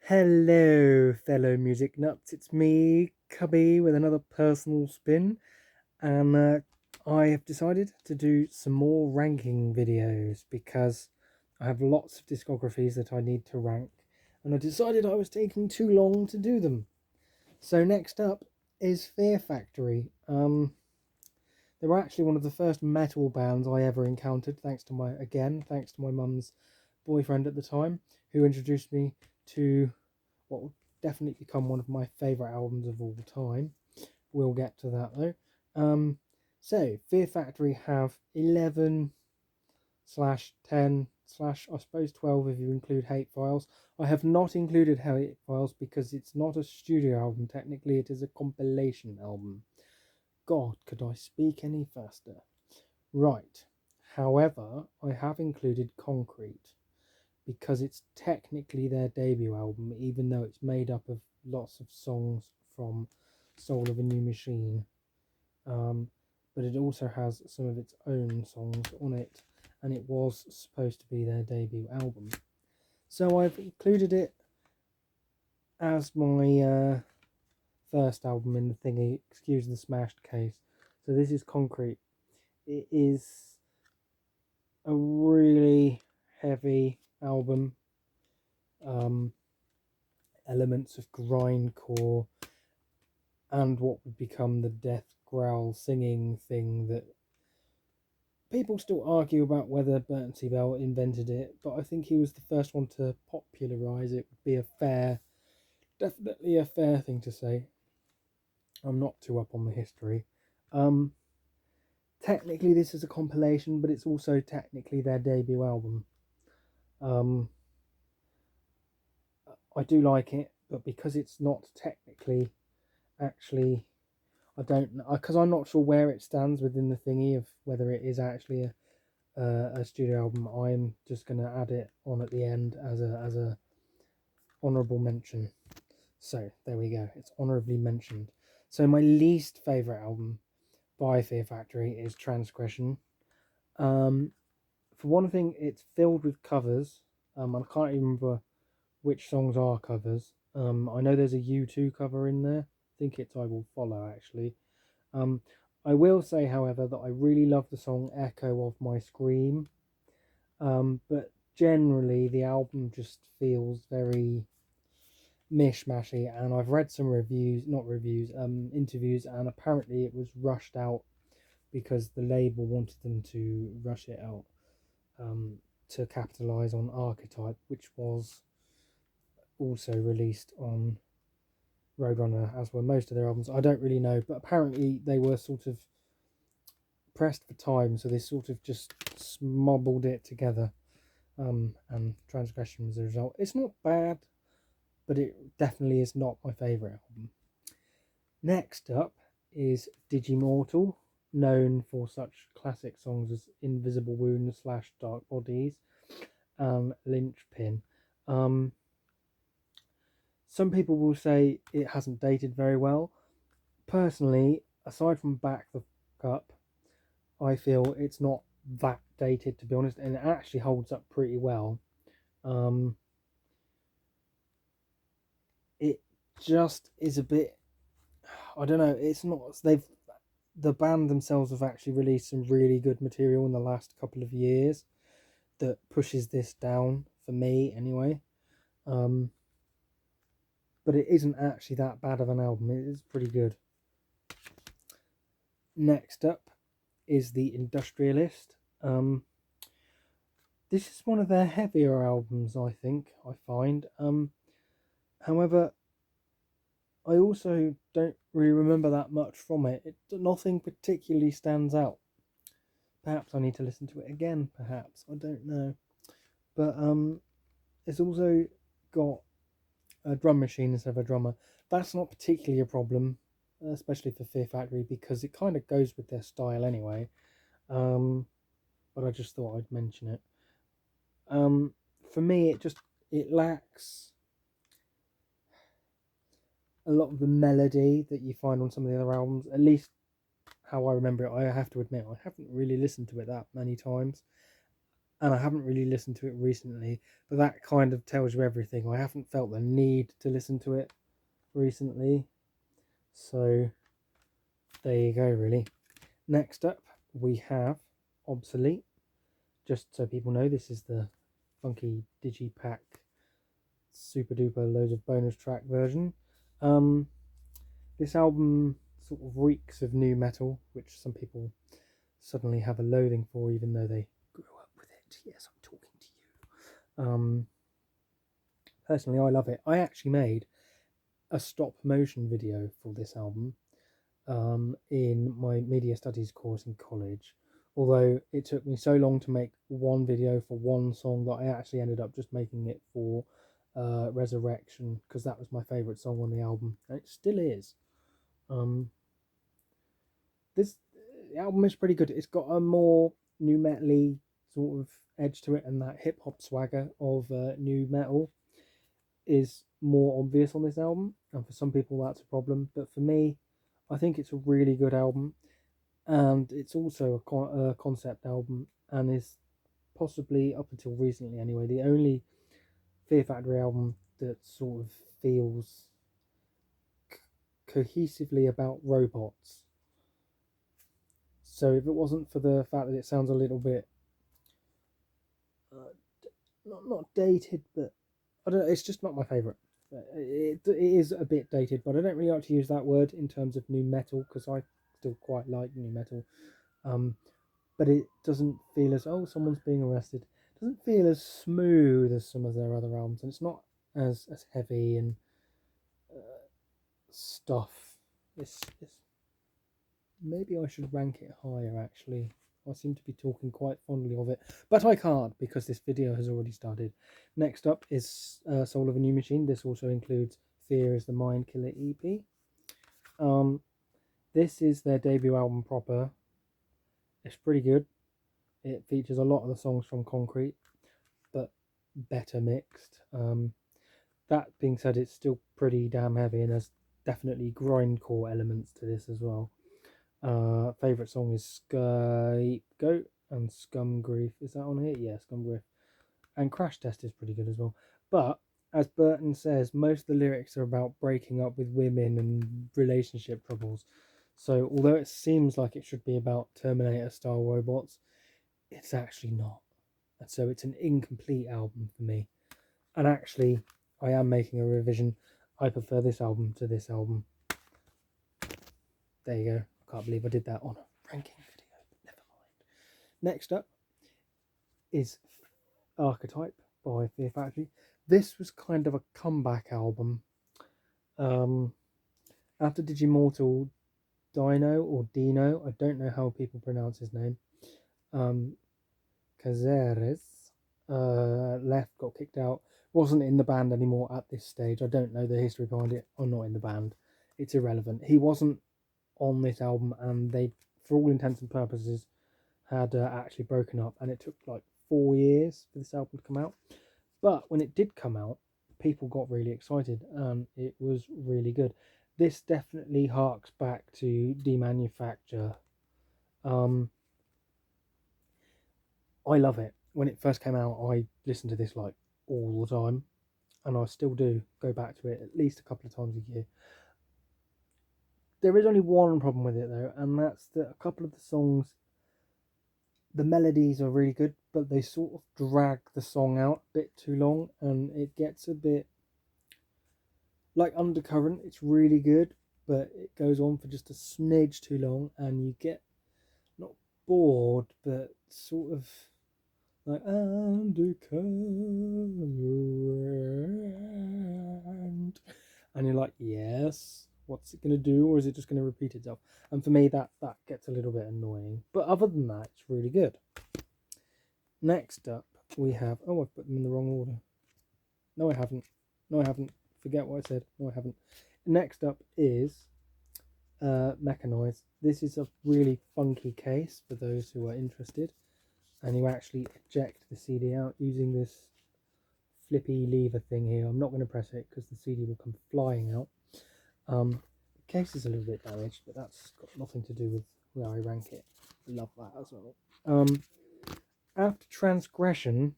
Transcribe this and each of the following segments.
Hello, fellow music nuts. It's me, Cubby, with another personal spin, and I have decided to do some more ranking videos because I have lots of discographies that I need to rank, and I decided I was taking too long to do them. So next up is Fear Factory. They were actually one of the first metal bands I ever encountered, thanks to my mum's boyfriend at the time, who introduced me to what will definitely become one of my favourite albums of all time. We'll get to that though. So Fear Factory have 11 slash 10 slash I suppose 12 if you include Hate Files. I have not included Hate Files because it's not a studio album. Technically, it is a compilation album. God, could I speak any faster? Right. However, I have included Concrete because it's technically their debut album, even though it's made up of lots of songs from Soul of a New Machine. But it also has some of its own songs on it, and it was supposed to be their debut album. So I've included it as my first album in the thingy, excuse the smashed case. So this is Concrete. It is a really heavy album. Elements of grindcore and what would become the death growl singing thing that people still argue about whether Bernsey Bell invented it, but I think he was the first one to popularise it. Would be definitely a fair thing to say. I'm not too up on the history. Um, Technically, this is a compilation, but it's also technically their debut album. Um, I do like it, but because it's not technically actually, I don't know, because I'm not sure where it stands within the thingy of whether it is actually a studio album. I'm just going to add it on at the end as a honourable mention. So there we go. It's honourably mentioned. So my least favourite album by Fear Factory is Transgression. For one thing, it's filled with covers. I can't even remember which songs are covers. I know there's a U2 cover in there. I think it's I Will Follow, actually. Um, I will say, however, that I really love the song Echo of My Scream. But generally, the album just feels very mishmashy, and I've read some interviews, and apparently it was rushed out because the label wanted them to rush it out to capitalise on Archetype, which was also released on Roadrunner, as were most of their albums. I don't really know, but apparently they were sort of pressed for time, so they sort of just smobbled it together. And Transgression was the result. It's not bad, but it definitely is not my favourite album. Next up is Digimortal, known for such classic songs as Invisible Wound / Dark Bodies and Lynchpin. Some people will say it hasn't dated very well. Personally, aside from Back the Up, I feel it's not that dated, to be honest, and it actually holds up pretty well. It just is a bit, I don't know, it's not, the band themselves have actually released some really good material in the last couple of years that pushes this down for me anyway. But it isn't actually that bad of an album. It is pretty good. Next up is The Industrialist. This is one of their heavier albums, I think, I find. However, I also don't really remember that much from it. Nothing particularly stands out. Perhaps I need to listen to it again, perhaps. I don't know. But it's also got a drum machine instead of a drummer. That's not particularly a problem, especially for Fear Factory, because it kind of goes with their style anyway. But I just thought I'd mention it. For me, it lacks a lot of the melody that you find on some of the other albums. At least how I remember it. I have to admit, I haven't really listened to it that many times. and I haven't really listened to it recently, but that kind of tells you everything. I haven't felt the need to listen to it recently, so there you go, really. Next up, we have Obsolete. Just so people know, this is the funky digipack super duper loads of bonus track version. Um, this album sort of reeks of new metal, which some people suddenly have a loathing for, even though they grew up with it. Yes, I'm talking to you. Personally, I love it. I actually made a stop motion video for this album in my media studies course in college. Although it took me so long to make one video for one song that I actually ended up just making it for Resurrection, because that was my favourite song on the album, and it still is. Um, this album is pretty good. It's got a more new metally sort of edge to it, and that hip hop swagger of new metal is more obvious on this album. And for some people, that's a problem. But for me, I think it's a really good album, and it's also a concept album, and is possibly, up until recently anyway, the only Fear Factory album that sort of feels cohesively about robots. So if it wasn't for the fact that it sounds a little bit not dated, but I don't know, it's just not my favourite. It is a bit dated, but I don't really like to use that word in terms of new metal, because I still quite like new metal. But it doesn't feel as, oh, someone's being arrested. It doesn't feel as smooth as some of their other albums, and it's not as heavy and stuff. It's maybe I should rank it higher, actually. I seem to be talking quite fondly of it, but I can't because this video has already started. Next up is Soul of a New Machine. This also includes Fear is the Mind Killer EP. This is their debut album proper. It's pretty good. It features a lot of the songs from Concrete, but better mixed. That being said, it's still pretty damn heavy, and there's definitely grindcore elements to this as well. Favourite song is Scapegoat and Scum Grief. Is that on here? Yeah, Scum Grief. And Crash Test is pretty good as well. But as Burton says, most of the lyrics are about breaking up with women and relationship troubles. So although it seems like it should be about Terminator style robots, it's actually not. And so it's an incomplete album for me. And actually, I am making a revision. I prefer this album to this album. There you go. I can't believe I did that on a ranking video. Never mind. Next up is Archetype by Fear Factory. This was kind of a comeback album. After Digimortal, Dino or Dino, I don't know how people pronounce his name. Cazares left, got kicked out, wasn't in the band anymore at this stage. I don't know the history behind it. I'm not in the band. It's irrelevant. He wasn't on this album, and they, for all intents and purposes, had actually broken up, and it took like 4 years for this album to come out. But when it did come out, people got really excited, and it was really good. This definitely harks back to Demanufacture. I love it. When it first came out, I listened to this like all the time, and I still do go back to it at least a couple of times a year. There is only one problem with it though, and that's that a couple of the songs, the melodies are really good, but they sort of drag the song out a bit too long, and it gets a bit like Undercurrent. It's really good, but it goes on for just a smidge too long, and you get not bored, but sort of like Undercurrent, and you're like, yes, what's it going to do, or is it just going to repeat itself? And for me, that gets a little bit annoying, but other than that, it's really good. Next up, we have, oh, I've put them in the wrong order. No, I haven't. Forget what I said. No, I haven't. Next up is Mechanoise. This is a really funky case for those who are interested, and you actually eject the CD out using this flippy lever thing here. I'm not going to press it because the CD will come flying out. The case is a little bit damaged, but that's got nothing to do with where I rank it. Love that as well. after Transgression,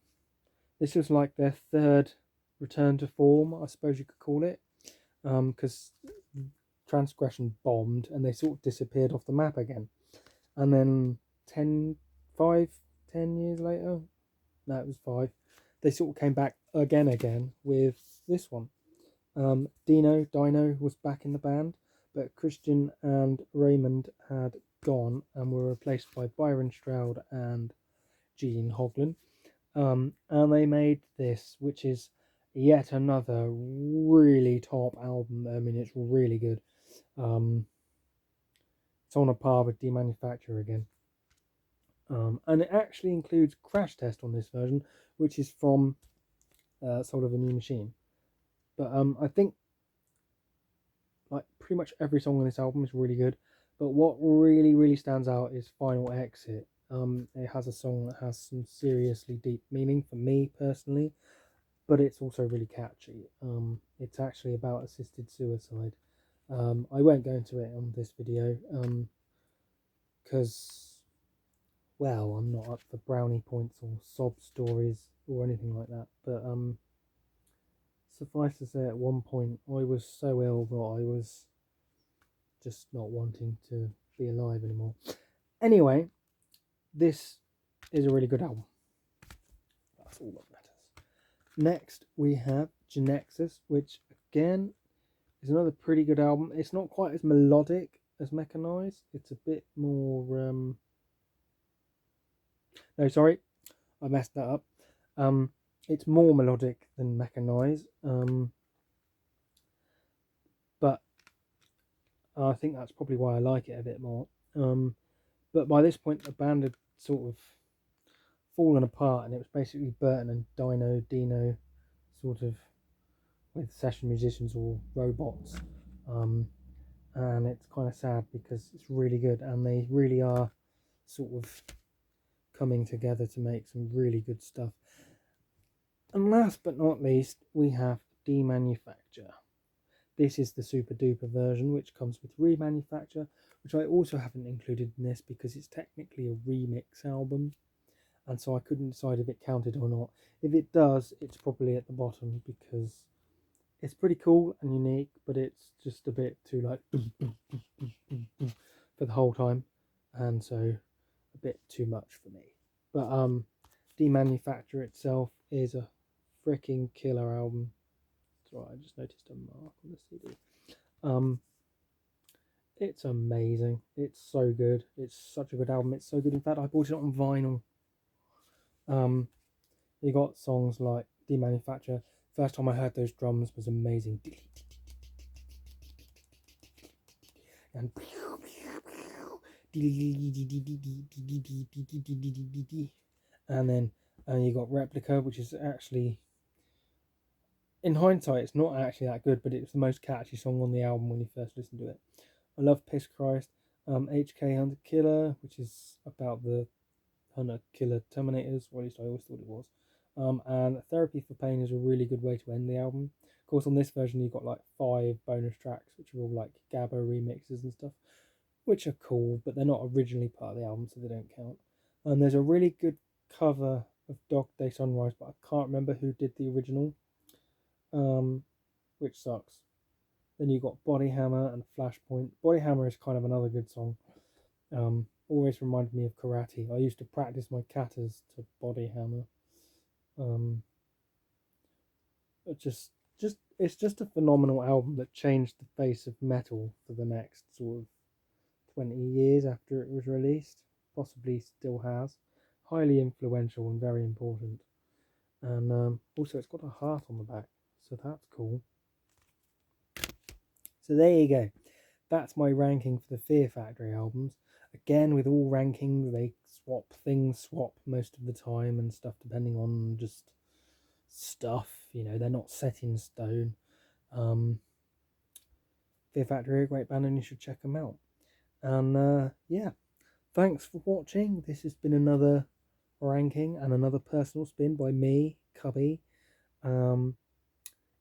this was like their third return to form, I suppose you could call it, because Transgression bombed and they sort of disappeared off the map again. And then 10 years later, no, it was 5, they sort of came back again with this one. Dino was back in the band, but Christian and Raymond had gone and were replaced by Byron Stroud and Gene Hoglan. And they made this, which is yet another really top album. I mean, it's really good. It's on a par with Demanufacture again. And it actually includes Crash Test on this version, which is from Soul of a New Machine. But I think like pretty much every song on this album is really good. But what really stands out is Final Exit. It has a song that has some seriously deep meaning for me personally, but it's also really catchy. It's actually about assisted suicide. I won't go into it on this video because, well, I'm not up for brownie points or sob stories or anything like that. But suffice to say, at one point I was so ill that I was just not wanting to be alive anymore. Anyway, this is a really good album. That's all that matters. Next, we have Genexus, which again is another pretty good album. It's not quite as melodic as Mechanoise. It's a bit more. No, sorry, I messed that up. It's more melodic than Mechanoise. But I think that's probably why I like it a bit more. But by this point, the band had sort of fallen apart, and it was basically Burton and Dino, sort of with session musicians or robots. And it's kind of sad because it's really good, and they really are sort of coming together to make some really good stuff. And last but not least, we have Demanufacture. This is the super duper version, which comes with Remanufacture, which I also haven't included in this because it's technically a remix album, and so I couldn't decide if it counted or not. If it does, it's probably at the bottom because it's pretty cool and unique, but it's just a bit too like for the whole time, and so a bit too much for me. But Demanufacture itself is a freaking killer album. Right, I just noticed a mark on the CD. It's amazing. It's so good. It's such a good album. It's so good. In fact, I bought it on vinyl. You got songs like Demanufacture. First time I heard those drums was amazing. And then you got Replica, which is actually, in hindsight, it's not actually that good, but it's the most catchy song on the album when you first listen to it. I love Piss Christ. HK Hunter Killer, which is about the Hunter Killer Terminators, or at least I always thought it was. And Therapy for Pain is a really good way to end the album. Of course, on this version, you've got like 5 bonus tracks, which are all like Gabba remixes and stuff, which are cool, but they're not originally part of the album, so they don't count. And there's a really good cover of Dog Day Sunrise, but I can't remember who did the original, which sucks. Then you got Body Hammer and Flashpoint. Body Hammer is kind of another good song. Always reminded me of karate. I used to practice my katas to Body Hammer. It's just a phenomenal album that changed the face of metal for the next sort of 20 years after it was released. Possibly still has. Highly influential and very important. And also it's got a heart on the back, so that's cool. So there you go. That's my ranking for the Fear Factory albums. Again, with all rankings, they swap most of the time and stuff, depending on just stuff. You know, they're not set in stone. Fear Factory are a great band, and you should check them out. And yeah, thanks for watching. This has been another ranking and another personal spin by me, Cubby.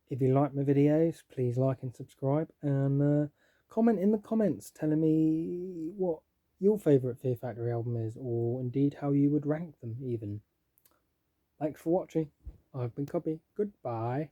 If you like my videos, please like and subscribe, and comment in the comments telling me what your favourite Fear Factory album is, or indeed how you would rank them even. Thanks for watching. I've been Cubby. Goodbye.